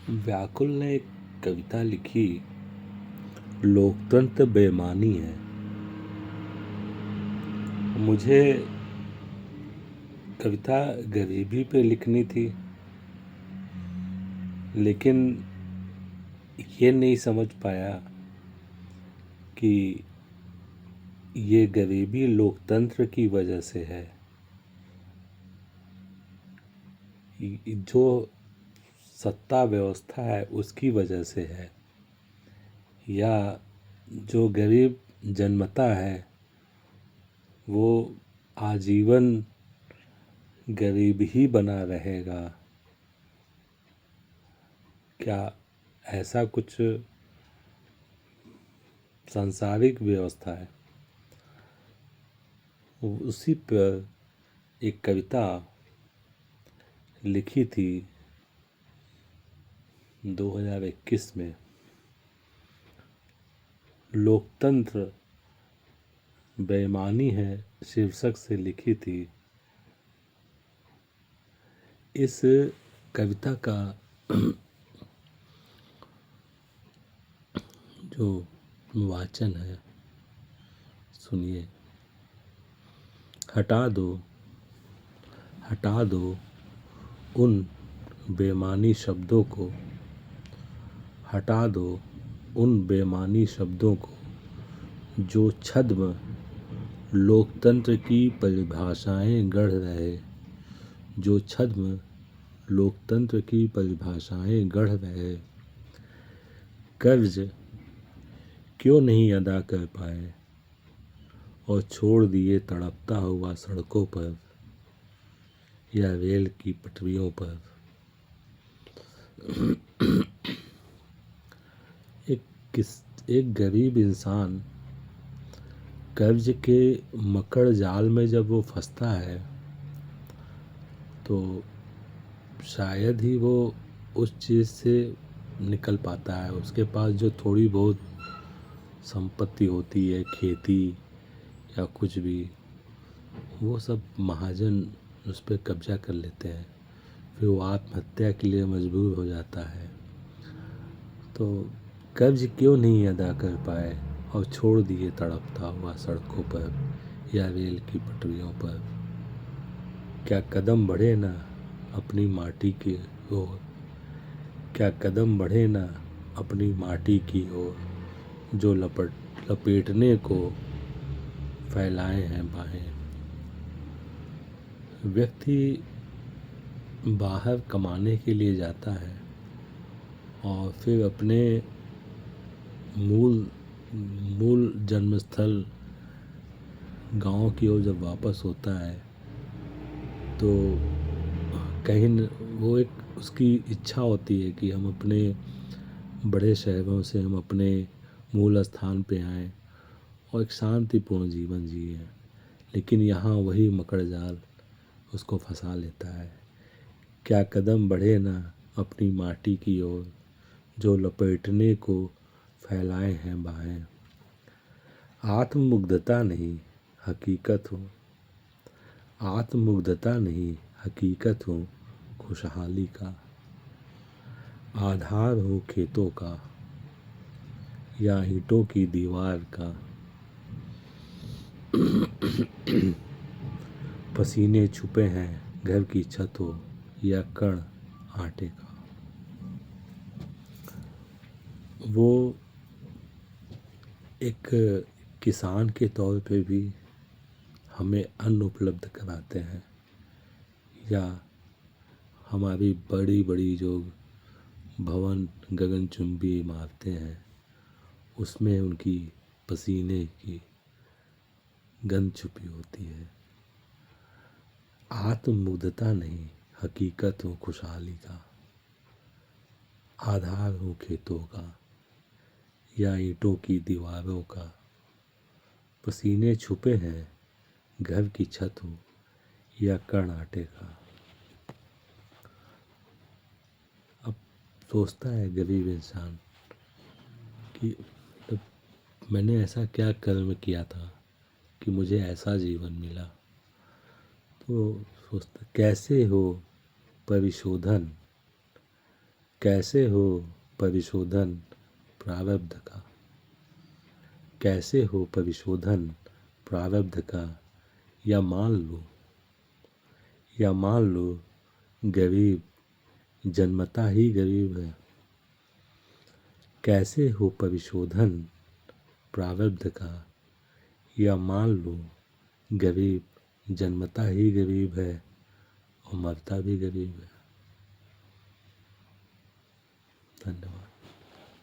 व्याकुल ने एक कविता लिखी, लोकतंत्र बेईमानी है। मुझे कविता गरीबी पे लिखनी थी, लेकिन ये नहीं समझ पाया कि ये गरीबी लोकतंत्र की वजह से है। जो सत्ता व्यवस्था है उसकी वजह से है, या जो गरीब जन्मता है वो आजीवन गरीब ही बना रहेगा। क्या ऐसा कुछ सांसारिक व्यवस्था है? उसी पर एक कविता लिखी थी 2021 में। लोकतंत्र बेईमानी है शीर्षक से लिखी थी। इस कविता का जो वाचन है सुनिए। हटा दो उन बेमानी शब्दों को, हटा दो उन बेमानी शब्दों को जो छद्म लोकतंत्र की परिभाषाएं गढ़ रहे, जो छद्म लोकतंत्र की परिभाषाएं गढ़ रहे। कर्ज क्यों नहीं अदा कर पाए और छोड़ दिए तड़पता हुआ सड़कों पर या रेल की पटरियों पर। एक गरीब इंसान कर्ज के मकड़ जाल में जब वो फंसता है तो शायद ही वो उस चीज़ से निकल पाता है। उसके पास जो थोड़ी बहुत संपत्ति होती है, खेती या कुछ भी, वो सब महाजन उस पर कब्जा कर लेते हैं। फिर वो आत्महत्या के लिए मजबूर हो जाता है। तो कर्ज क्यों नहीं अदा कर पाए और छोड़ दिए तड़पता हुआ सड़कों पर या रेल की पटरियों पर। क्या कदम बढ़े ना अपनी माटी की ओर, क्या कदम बढ़े ना अपनी माटी की ओर, जो लपेटने को फैलाए हैं बाहें। व्यक्ति बाहर कमाने के लिए जाता है और फिर अपने मूल जन्मस्थल गांव की ओर जब वापस होता है तो कहीं वो एक उसकी इच्छा होती है कि हम अपने बड़े शहरों से हम अपने मूल स्थान पे आएं और एक शांतिपूर्ण जीवन जिए। लेकिन यहाँ वही मकड़जाल उसको फंसा लेता है। क्या कदम बढ़े ना अपनी माटी की ओर, जो लपेटने को फैलाए हैं बाहें। आत्ममुग्धता नहीं हकीकत हो, आत्ममुग्धता नहीं हकीकत हो खुशहाली का। आधार हो खेतों का या ईंटों की दीवार का। पसीने छुपे हैं घर की छत हो या कण आटे का। वो एक किसान के तौर पे भी हमें अन्न उपलब्ध कराते हैं, या हमारी बड़ी बड़ी जो भवन गगनचुंबी इमारतें हैं उसमें उनकी पसीने की गंध छुपी होती है। आत्ममुग्धता नहीं हकीकत हो खुशहाली का। आधार हो खेतों का या ईंटों की दीवारों का। पसीने छुपे हैं घर की छत हो या कण आटे का। अब सोचता है गरीब इंसान कि मैंने ऐसा क्या कर्म किया था कि मुझे ऐसा जीवन मिला। तो सोचता कैसे हो परिशोधन, कैसे हो परिशोधन प्रारब्ध का, कैसे हो परिशोधन प्रारब्ध का, या मान लो गरीब जन्मता ही गरीब है। कैसे हो परिशोधन प्रारब्ध का, या मान लो गरीब जन्मता ही गरीब है और मरता भी गरीब है। धन्यवाद।